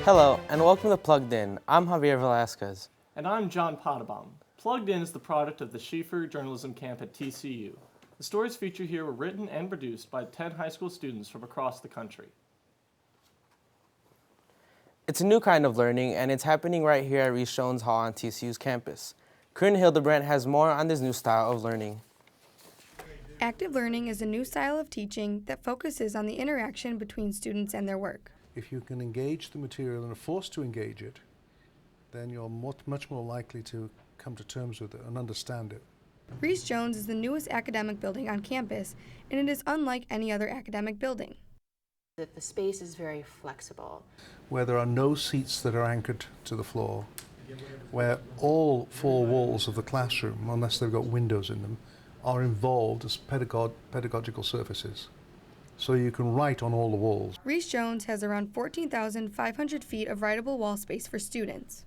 Hello, and welcome to Plugged In. I'm Javier Velasquez. And I'm John Potabom. Plugged In is the product of the Schieffer Journalism Camp at TCU. The stories featured here were written and produced by 10 high school students from across the country. It's a new kind of learning, and it's happening right here at Reese Jones Hall on TCU's campus. Corinne Hildebrandt has more on this new style of learning. Active learning is a new style of teaching that focuses on the interaction between students and their work. If you can engage the material and are forced to engage it, then you're much more likely to come to terms with it and understand it. Reese Jones is the newest academic building on campus, and it is unlike any other academic building. That the space is very flexible. Where there are no seats that are anchored to the floor, where all four walls of the classroom, unless they've got windows in them, are involved as pedagogical surfaces. So you can write on all the walls. Reese Jones has around 14,500 feet of writable wall space for students.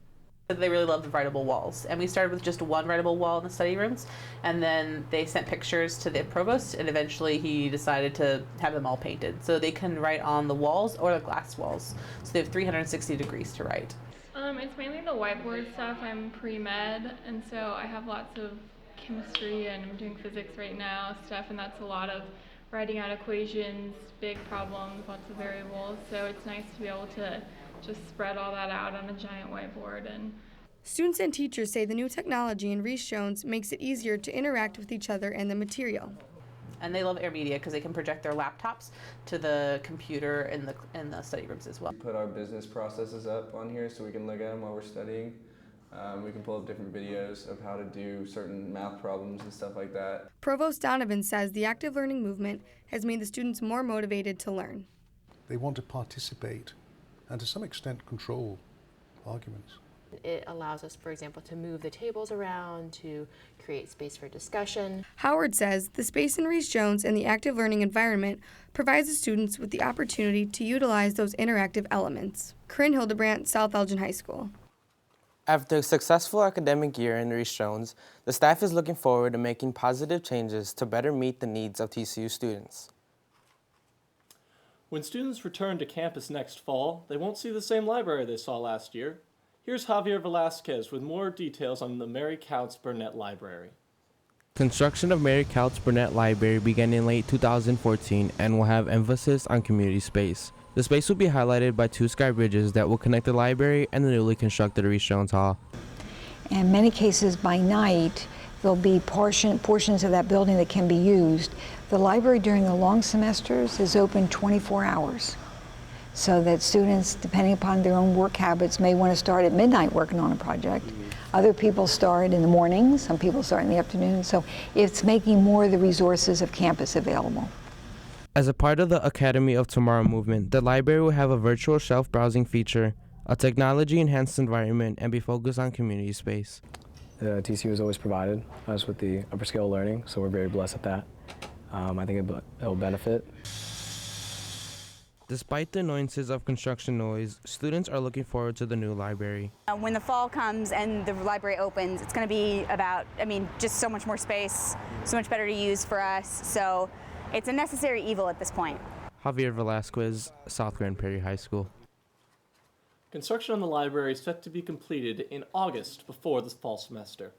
They really love the writable walls, and we started with just one writable wall in the study rooms, and then they sent pictures to the provost, and eventually he decided to have them all painted so they can write on the walls or the glass walls, so they have 360 degrees to write. It's mainly the whiteboard stuff. I'm pre-med, and so I have lots of chemistry, and I'm doing physics right now stuff, and that's a lot of writing out equations, big problems, lots of variables, so it's nice to be able to just spread all that out on a giant whiteboard. And students and teachers say the new technology in Reese Jones makes it easier to interact with each other and the material. And they love Air Media because they can project their laptops to the computer in the study rooms as well. We put our business processes up on here so we can look at them while we're studying. We can pull up different videos of how to do certain math problems and stuff like that. Provost Donovan says the active learning movement has made the students more motivated to learn. They want to participate and to some extent control arguments. It allows us, for example, to move the tables around, to create space for discussion. Howard says the space in Reese Jones and the active learning environment provides the students with the opportunity to utilize those interactive elements. Corinne Hildebrandt, South Elgin High School. After a successful academic year in Reese Jones, the staff is looking forward to making positive changes to better meet the needs of TCU students. When students return to campus next fall, they won't see the same library they saw last year. Here's Javier Velasquez with more details on the Mary Couts Burnett Library. Construction of Mary Couts Burnett Library began in late 2014 and will have emphasis on community space. The space will be highlighted by 2 sky bridges that will connect the library and the newly constructed Reese Jones Hall. In many cases, by night, there'll be portions of that building that can be used. The library during the long semesters is open 24 hours, so that students, depending upon their own work habits, may want to start at midnight working on a project. Other people start in the morning, some people start in the afternoon, so it's making more of the resources of campus available. As a part of the Academy of Tomorrow movement, the library will have a virtual shelf browsing feature, a technology-enhanced environment, and be focused on community space. TCU has always provided us with the upper scale learning, so we're very blessed at that. I think it'll benefit. Despite the annoyances of construction noise, students are looking forward to the new library. When the fall comes and the library opens, it's going to be about, just so much more space, so much better to use for us. So it's a necessary evil at this point. Javier Velasquez, South Grand Prairie High School. Construction on the library is set to be completed in August before the fall semester.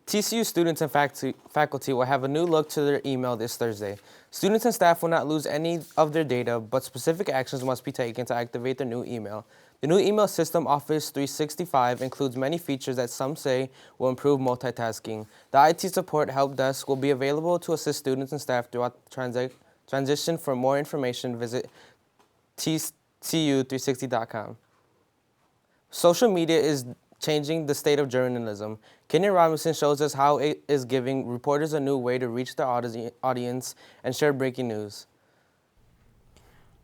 TCU students and faculty will have a new look to their email this Thursday. Students and staff will not lose any of their data, but specific actions must be taken to activate their new email. The new email system, Office 365, includes many features that some say will improve multitasking. The IT support help desk will be available to assist students and staff throughout the transition. For more information, visit tcu360.com. Social media is changing the state of journalism. Kenyon Robinson shows us how it is giving reporters a new way to reach their audience and share breaking news.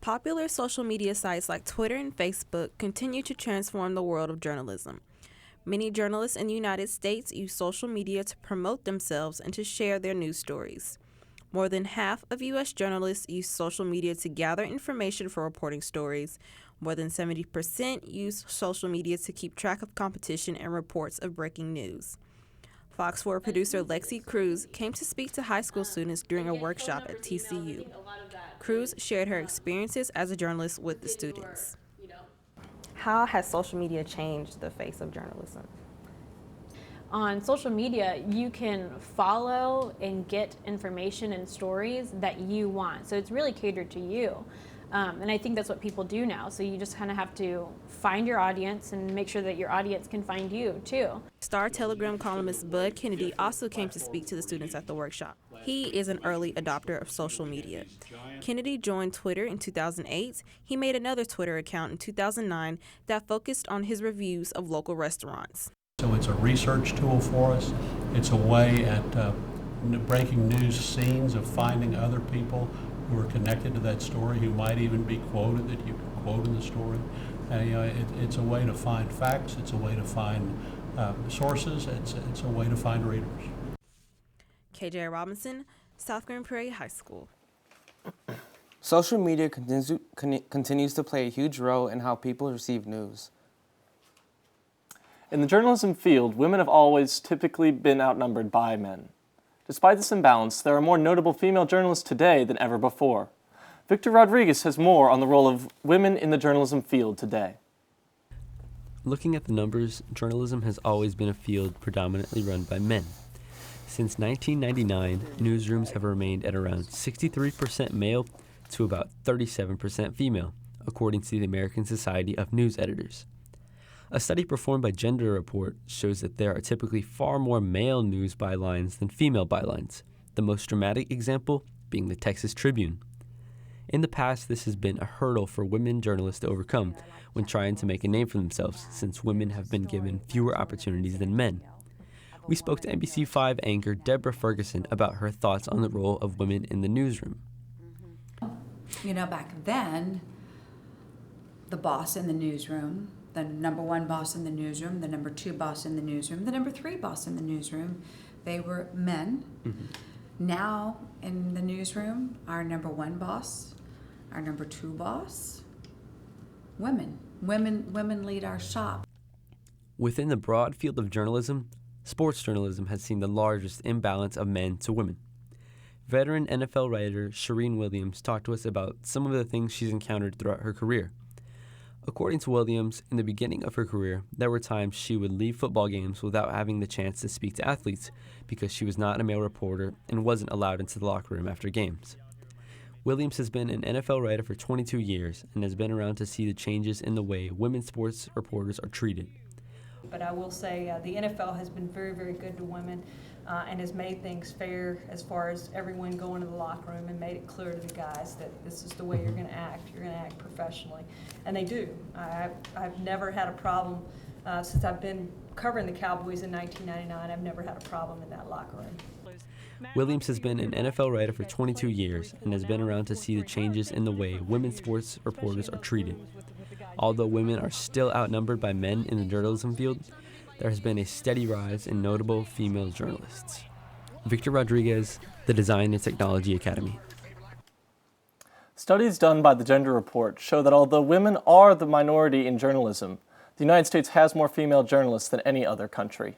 Popular social media sites like Twitter and Facebook continue to transform the world of journalism. Many journalists in the United States use social media to promote themselves and to share their news stories. More than half of U.S. journalists use social media to gather information for reporting stories. More than 70% use social media to keep track of competition and reports of breaking news. Fox 4 producer Lexi Cruz came to speak to high school students during a workshop at TCU. Cruz shared her experiences as a journalist with the students. how has social media changed the face of journalism? On social media, you can follow and get information and stories that you want. So it's really catered to you. And I think that's what people do now. So you just kind of have to find your audience and make sure that your audience can find you too. Star Telegram columnist Bud Kennedy also came to speak to the students at the workshop. He is an early adopter of social media. Kennedy joined Twitter in 2008. He made another Twitter account in 2009 that focused on his reviews of local restaurants. So it's a research tool for us. It's a way at breaking news scenes of finding other people who are connected to that story, who might even be quoted, that you can quote in the story. It's a way to find facts. It's a way to find sources. It's a way to find readers. KJ Robinson, South Grand Prairie High School. Social media continues to play a huge role in how people receive news. In the journalism field, women have always typically been outnumbered by men. Despite this imbalance, there are more notable female journalists today than ever before. Victor Rodriguez has more on the role of women in the journalism field today. Looking at the numbers, journalism has always been a field predominantly run by men. Since 1999, newsrooms have remained at around 63% male to about 37% female, according to the American Society of News Editors. A study performed by Gender Report shows that there are typically far more male news bylines than female bylines, the most dramatic example being the Texas Tribune. In the past, this has been a hurdle for women journalists to overcome when trying to make a name for themselves, since women have been given fewer opportunities than men. We spoke to NBC5 anchor Deborah Ferguson about her thoughts on the role of women in the newsroom. You know, back then, the boss in the newsroom, the number one boss in the newsroom, the number two boss in the newsroom, the number three boss in the newsroom, they were men. Mm-hmm. Now in the newsroom, our number one boss, our number two boss, women. Women lead our shop. Within the broad field of journalism, sports journalism has seen the largest imbalance of men to women. Veteran NFL writer Shireen Williams talked to us about some of the things she's encountered throughout her career. According to Williams, in the beginning of her career, there were times she would leave football games without having the chance to speak to athletes because she was not a male reporter and wasn't allowed into the locker room after games. Williams has been an NFL writer for 22 years and has been around to see the changes in the way women sports reporters are treated. But I will say the NFL has been very, very good to women and has made things fair as far as everyone going to the locker room and made it clear to the guys that this is the way you're going to act. You're going to act professionally. And they do. I've never had a problem since I've been covering the Cowboys in 1999. I've never had a problem in that locker room. Williams has been an NFL writer for 22 years and has been around to see the changes in the way women sports reporters are treated. Although women are still outnumbered by men in the journalism field, there has been a steady rise in notable female journalists. Victor Rodriguez, the Design and Technology Academy. Studies done by the Gender Report show that although women are the minority in journalism, the United States has more female journalists than any other country.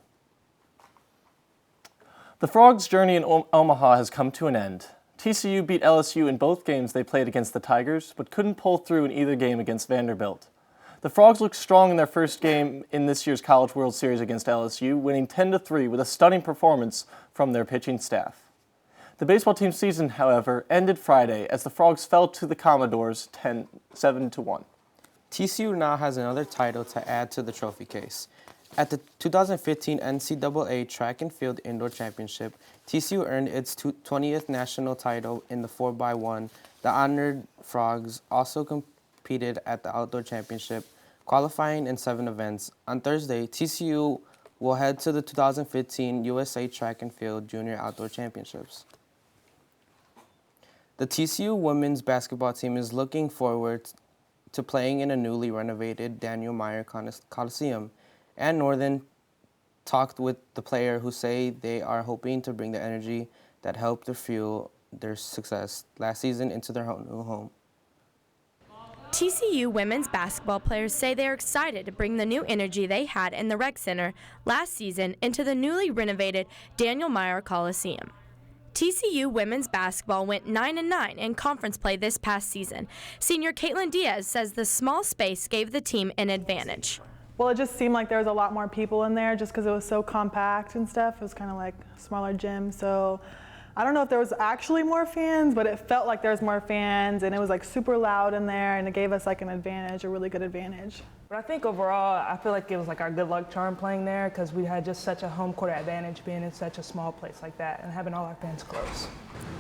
The Frogs' journey in Omaha has come to an end. TCU beat LSU in both games they played against the Tigers, but couldn't pull through in either game against Vanderbilt. The Frogs looked strong in their first game in this year's College World Series against LSU, winning 10-3 with a stunning performance from their pitching staff. The baseball team's season, however, ended Friday as the Frogs fell to the Commodores 7-1. TCU now has another title to add to the trophy case. At the 2015 NCAA Track and Field Indoor Championship, TCU earned its 20th national title in the 4x1. The honored Frogs also competed at the Outdoor Championship, qualifying in 7 events. On Thursday, TCU will head to the 2015 USA Track and Field Junior Outdoor Championships. The TCU women's basketball team is looking forward to playing in a newly renovated Daniel Meyer Coliseum, and Northern talked with the player who say they are hoping to bring the energy that helped to fuel their success last season into their new home. TCU women's basketball players say they are excited to bring the new energy they had in the Rec Center last season into the newly renovated Daniel Meyer Coliseum. TCU women's basketball went 9-9 in conference play this past season. Senior Caitlin Diaz says the small space gave the team an advantage. Well, it just seemed like there was a lot more people in there just because it was so compact and stuff. It was kind of like a smaller gym. So I don't know if there was actually more fans, but it felt like there was more fans, and it was like super loud in there, and it gave us like an advantage, a really good advantage. But I think overall, I feel like it was like our good luck charm playing there because we had just such a home court advantage being in such a small place like that and having all our fans close.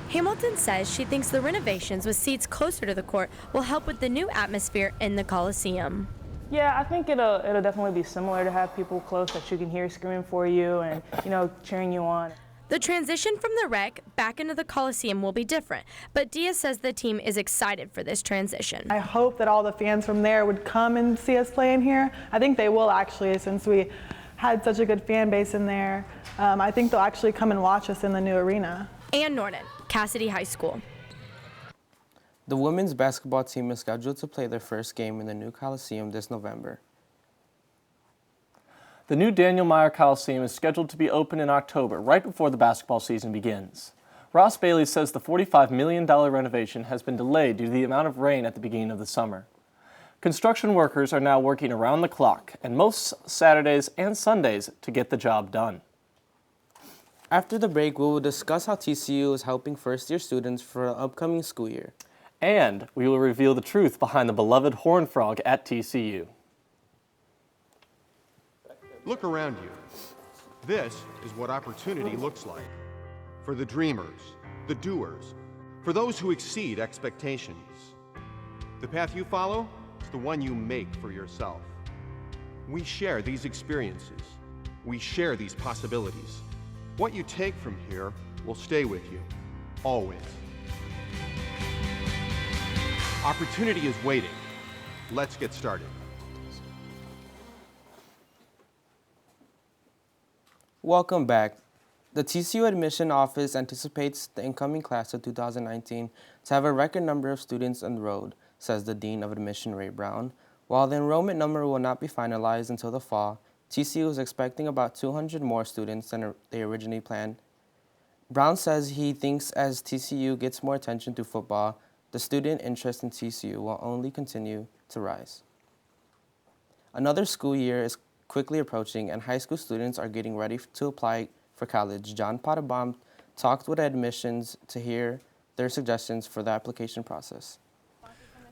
Hamilton says she thinks the renovations with seats closer to the court will help with the new atmosphere in the Coliseum. Yeah, I think it'll definitely be similar to have people close that you can hear screaming for you and, you know, cheering you on. The transition from the rec back into the Coliseum will be different, but Diaz says the team is excited for this transition. I hope that all the fans from there would come and see us play in here. I think they will actually, since we had such a good fan base in there. I think they'll actually come and watch us in the new arena. Ann Norton, Cassidy High School. The women's basketball team is scheduled to play their first game in the new Coliseum this November. The new Daniel Meyer Coliseum is scheduled to be open in October, right before the basketball season begins. Ross Bailey says the $45 million renovation has been delayed due to the amount of rain at the beginning of the summer. Construction workers are now working around the clock, and most Saturdays and Sundays to get the job done. After the break, we will discuss how TCU is helping first-year students for the upcoming school year. And we will reveal the truth behind the beloved Horned Frog at TCU. Look around you. This is what opportunity looks like. For the dreamers, the doers, for those who exceed expectations. The path you follow is the one you make for yourself. We share these experiences. We share these possibilities. What you take from here will stay with you, always. Opportunity is waiting. Let's get started. Welcome back. The TCU Admission Office anticipates the incoming class of 2019 to have a record number of students enrolled, says the Dean of Admission, Ray Brown. While the enrollment number will not be finalized until the fall, TCU is expecting about 200 more students than they originally planned. Brown says he thinks as TCU gets more attention to football, the student interest in TCU will only continue to rise. Another school year is quickly approaching, and high school students are getting ready to apply for college. John Potterbaum talked with admissions to hear their suggestions for the application process.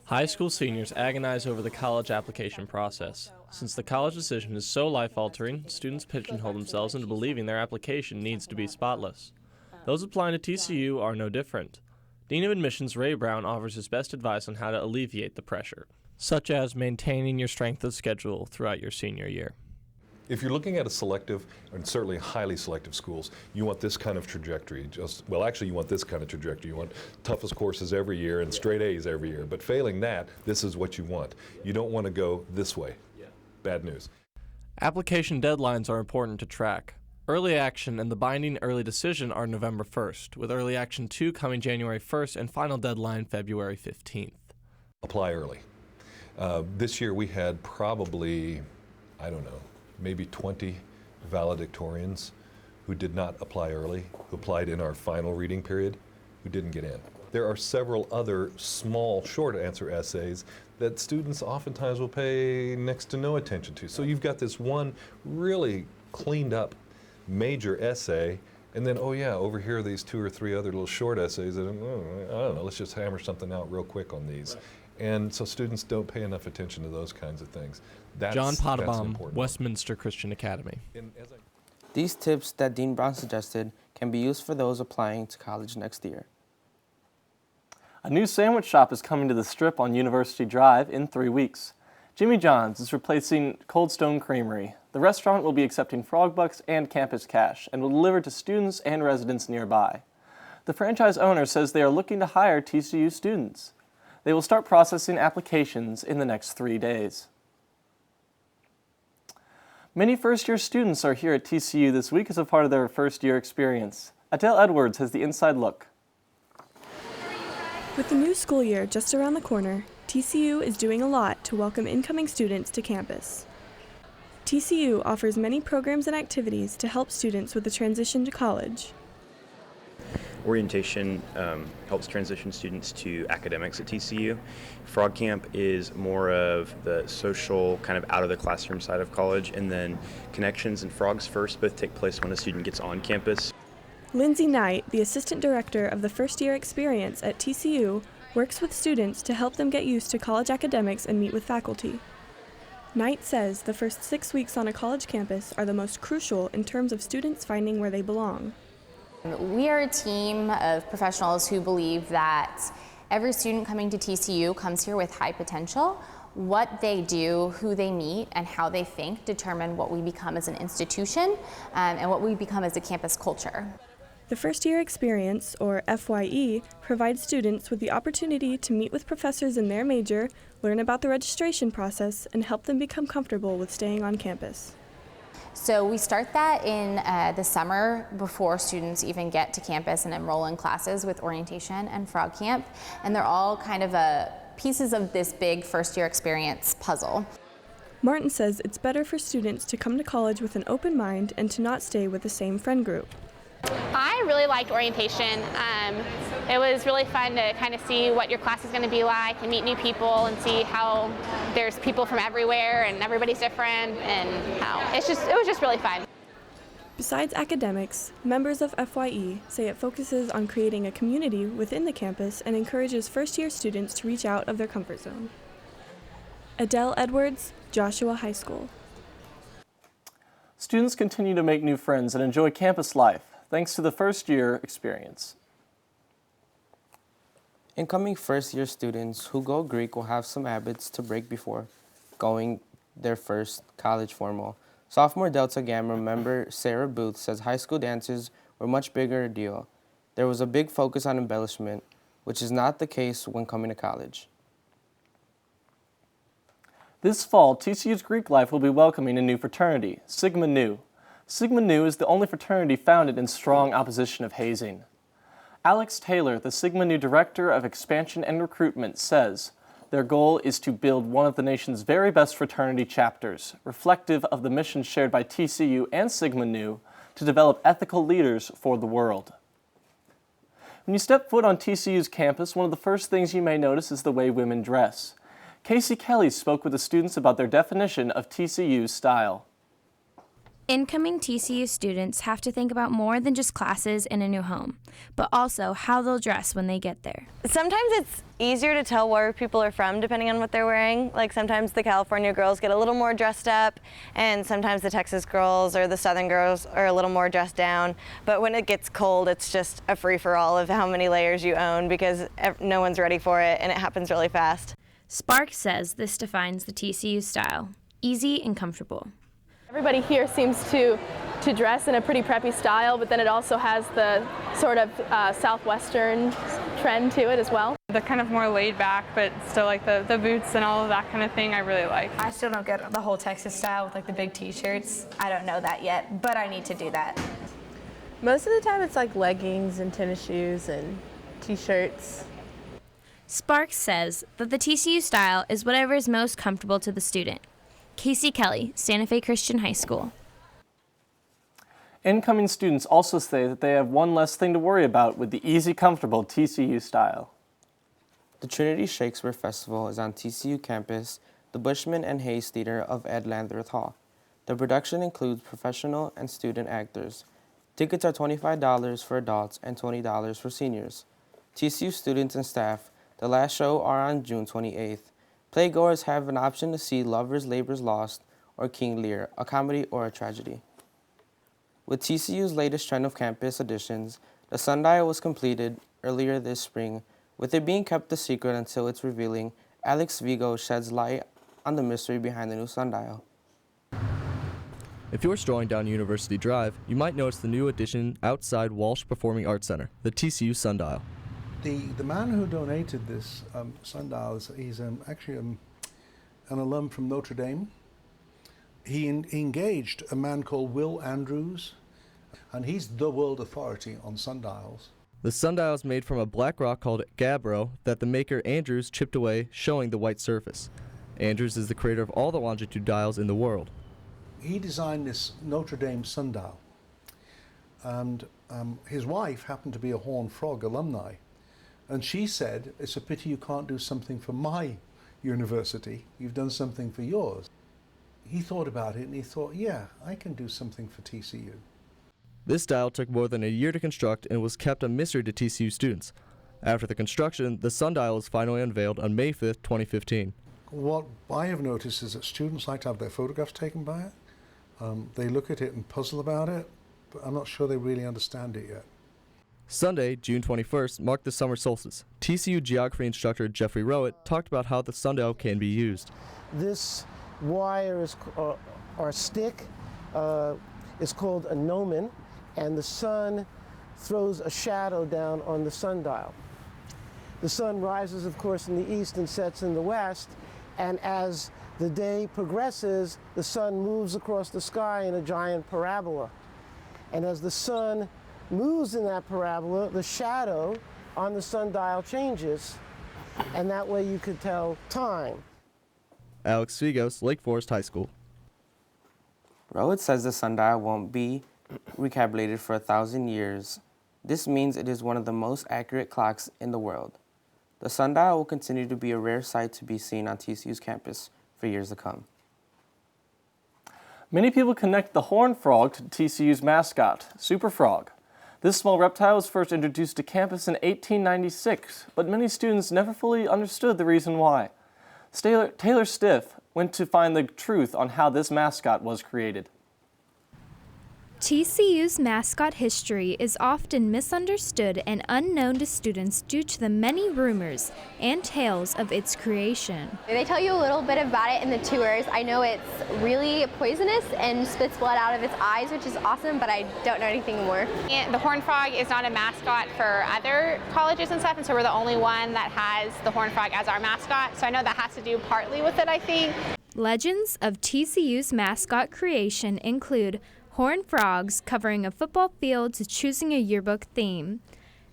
High school seniors agonize over the college application process. Since the college decision is so life-altering, students pigeonhole themselves into believing their application needs to be spotless. Those applying to TCU are no different. Dean of Admissions Ray Brown offers his best advice on how to alleviate the pressure, such as maintaining your strength of schedule throughout your senior year. If you're looking at a selective, and certainly highly selective schools, you want this kind of trajectory. You want this kind of trajectory. You want toughest courses every year and straight A's every year. But failing that, this is what you want. You don't want to go this way. Bad news. Application deadlines are important to track. Early Action and the binding early decision are November 1st, with Early Action 2 coming January 1st and final deadline February 15th. Apply early. This year we had probably, maybe 20 valedictorians who did not apply early, who applied in our final reading period, who didn't get in. There are several other small short answer essays that students oftentimes will pay next to no attention to. So you've got this one really cleaned up major essay, and then, over here are these 2 or 3 other little short essays that, let's just hammer something out real quick on these. Right. And so students don't pay enough attention to those kinds of things. John Potterbaum, Westminster Christian Academy. These tips that Dean Brown suggested can be used for those applying to college next year. A new sandwich shop is coming to the Strip on University Drive in 3 weeks. Jimmy John's is replacing Cold Stone Creamery. The restaurant will be accepting frog bucks and campus cash and will deliver to students and residents nearby. The franchise owner says they are looking to hire TCU students. They will start processing applications in the next 3 days. Many first-year students are here at TCU this week as a part of their first-year experience. Adele Edwards has the inside look. With the new school year just around the corner, TCU is doing a lot to welcome incoming students to campus. TCU offers many programs and activities to help students with the transition to college. Orientation helps transition students to academics at TCU. Frog Camp is more of the social, kind of out of the classroom side of college, and then Connections and Frogs First both take place when a student gets on campus. Lindsay Knight, the assistant director of the first year experience at TCU, works with students to help them get used to college academics and meet with faculty. Knight says the first 6 weeks on a college campus are the most crucial in terms of students finding where they belong. We are a team of professionals who believe that every student coming to TCU comes here with high potential. What they do, who they meet, and how they think determine what we become as an institution and what we become as a campus culture. The first year experience, or FYE, provides students with the opportunity to meet with professors in their major, learn about the registration process, and help them become comfortable with staying on campus. So we start that in the summer before students even get to campus and enroll in classes with orientation and Frog Camp, and they're all kind of pieces of this big first year experience puzzle. Martin says it's better for students to come to college with an open mind and to not stay with the same friend group. I really liked orientation. It was really fun to kind of see what your class is going to be like and meet new people and see how there's people from everywhere and everybody's different, and how it was just really fun. Besides academics, members of FYE say it focuses on creating a community within the campus and encourages first-year students to reach out of their comfort zone. Adele Edwards, Joshua High School. Students continue to make new friends and enjoy campus life, thanks to the first-year experience. Incoming first-year students who go Greek will have some habits to break before going their first college formal. Sophomore Delta Gamma member Sarah Booth says high school dances were much bigger a deal. There was a big focus on embellishment, which is not the case when coming to college. This fall, TCU's Greek life will be welcoming a new fraternity, Sigma Nu. Sigma Nu is the only fraternity founded in strong opposition of hazing. Alex Taylor, the Sigma Nu Director of Expansion and Recruitment, says their goal is to build one of the nation's very best fraternity chapters, reflective of the mission shared by TCU and Sigma Nu to develop ethical leaders for the world. When you step foot on TCU's campus, one of the first things you may notice is the way women dress. Casey Kelly spoke with the students about their definition of TCU's style. Incoming TCU students have to think about more than just classes in a new home, but also how they'll dress when they get there. Sometimes it's easier to tell where people are from depending on what they're wearing. Like sometimes the California girls get a little more dressed up, and sometimes the Texas girls or the Southern girls are a little more dressed down. But when it gets cold, it's just a free-for-all of how many layers you own because no one's ready for it and it happens really fast. Spark says this defines the TCU style: easy and comfortable. Everybody here seems to dress in a pretty preppy style, but then it also has the sort of Southwestern trend to it as well. They're kind of more laid back, but still like the boots and all of that kind of thing I really like. I still don't get the whole Texas style with like the big t-shirts. I don't know that yet, but I need to do that. Most of the time it's like leggings and tennis shoes and t-shirts. Sparks says that the TCU style is whatever is most comfortable to the student. Casey Kelly, Santa Fe Christian High School. Incoming students also say that they have one less thing to worry about with the easy, comfortable TCU style. The Trinity Shakespeare Festival is on TCU campus, the Bushman and Hayes Theater of Ed Landreth Hall. The production includes professional and student actors. Tickets are $25 for adults and $20 for seniors. TCU students and staff, the last show are on June 28th. Playgoers have an option to see Lovers, Labor's Lost or King Lear, a comedy or a tragedy. With TCU's latest trend of campus additions, the sundial was completed earlier this spring, with it being kept a secret until its revealing. Alex Vigo sheds light on the mystery behind the new sundial. If you're strolling down University Drive, you might notice the new addition outside Walsh Performing Arts Center, the TCU sundial. The man who donated this sundial he's actually an alum from Notre Dame. He engaged a man called Will Andrews, and he's the world authority on sundials. The sundial is made from a black rock called gabbro that the maker Andrews chipped away, showing the white surface. Andrews is the creator of all the longitude dials in the world. He designed this Notre Dame sundial, and his wife happened to be a Horned Frog alumni, and she said, "It's a pity you can't do something for my university. You've done something for yours." He thought about it and he thought, yeah, I can do something for TCU. This dial took more than a year to construct and was kept a mystery to TCU students. After the construction, the sundial was finally unveiled on May 5th, 2015. What I have noticed is that students like to have their photographs taken by it. They look at it and puzzle about it, but I'm not sure they really understand it yet. Sunday, June 21st, marked the summer solstice. TCU geography instructor Jeffrey Rowett talked about how the sundial can be used. This wire is, or stick is called a gnomon, and the sun throws a shadow down on the sundial. The sun rises, of course, in the east and sets in the west, and as the day progresses, the sun moves across the sky in a giant parabola. And as the sun moves in that parabola, the shadow on the sundial changes, and that way you could tell time. Alex Figos, Lake Forest High School. Rowett says the sundial won't be recalibrated for 1,000 years. This means it is one of the most accurate clocks in the world. The sundial will continue to be a rare sight to be seen on TCU's campus for years to come. Many people connect the horned frog to TCU's mascot, Super Frog. This small reptile was first introduced to campus in 1896, but many students never fully understood the reason why. Taylor Stiff went to find the truth on how this mascot was created. TCU's mascot history is often misunderstood and unknown to students due to the many rumors and tales of its creation. They tell you a little bit about it in the tours. I know it's really poisonous and spits blood out of its eyes, which is awesome, but I don't know anything more. And the horned frog is not a mascot for other colleges and stuff, and so we're the only one that has the horned frog as our mascot. So I know that has to do partly with it, I think. Legends of TCU's mascot creation include horned frogs covering a football field to choosing a yearbook theme.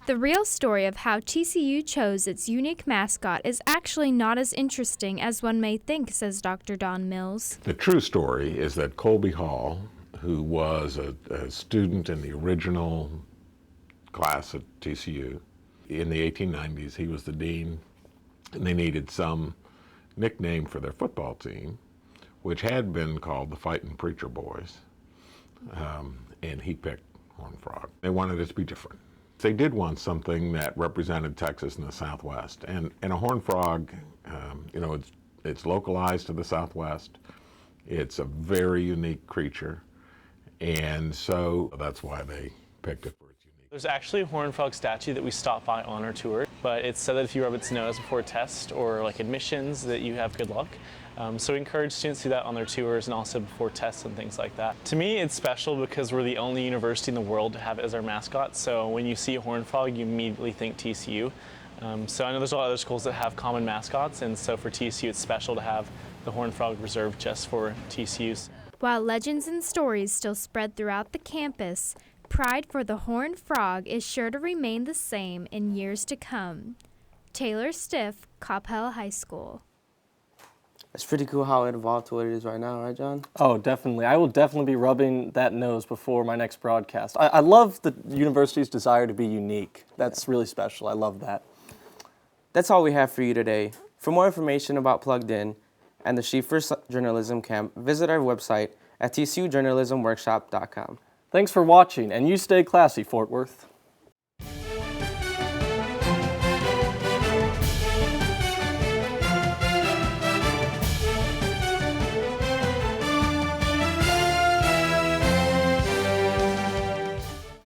The real story of how TCU chose its unique mascot is actually not as interesting as one may think, says Dr. Don Mills. The true story is that Colby Hall, who was a student in the original class at TCU, in the 1890s, he was the dean, and they needed some nickname for their football team, which had been called the Fightin' Preacher Boys. And he picked Horned Frog. They wanted it to be different. They did want something that represented Texas and the Southwest. And a horned frog, you know, it's localized to the Southwest. It's a very unique creature. And so that's why they picked it for its unique. There's actually a horned frog statue that we stopped by on our tour, but it's said that if you rub its nose before a test or like admissions that you have good luck. So we encourage students to do that on their tours and also before tests and things like that. To me, it's special because we're the only university in the world to have it as our mascot. So when you see a horned frog, you immediately think TCU. So I know there's a lot of other schools that have common mascots, and so for TCU, it's special to have the horned frog reserved just for TCU's. While legends and stories still spread throughout the campus, pride for the horned frog is sure to remain the same in years to come. Taylor Stiff, Coppell High School. It's pretty cool how it evolved to what it is right now, right, John? Oh, definitely. I will definitely be rubbing that nose before my next broadcast. I love the university's desire to be unique. That's really special. I love that. That's all we have for you today. For more information about Plugged In and the Schieffer Journalism Camp, visit our website at tcujournalismworkshop.com. Thanks for watching, and you stay classy, Fort Worth.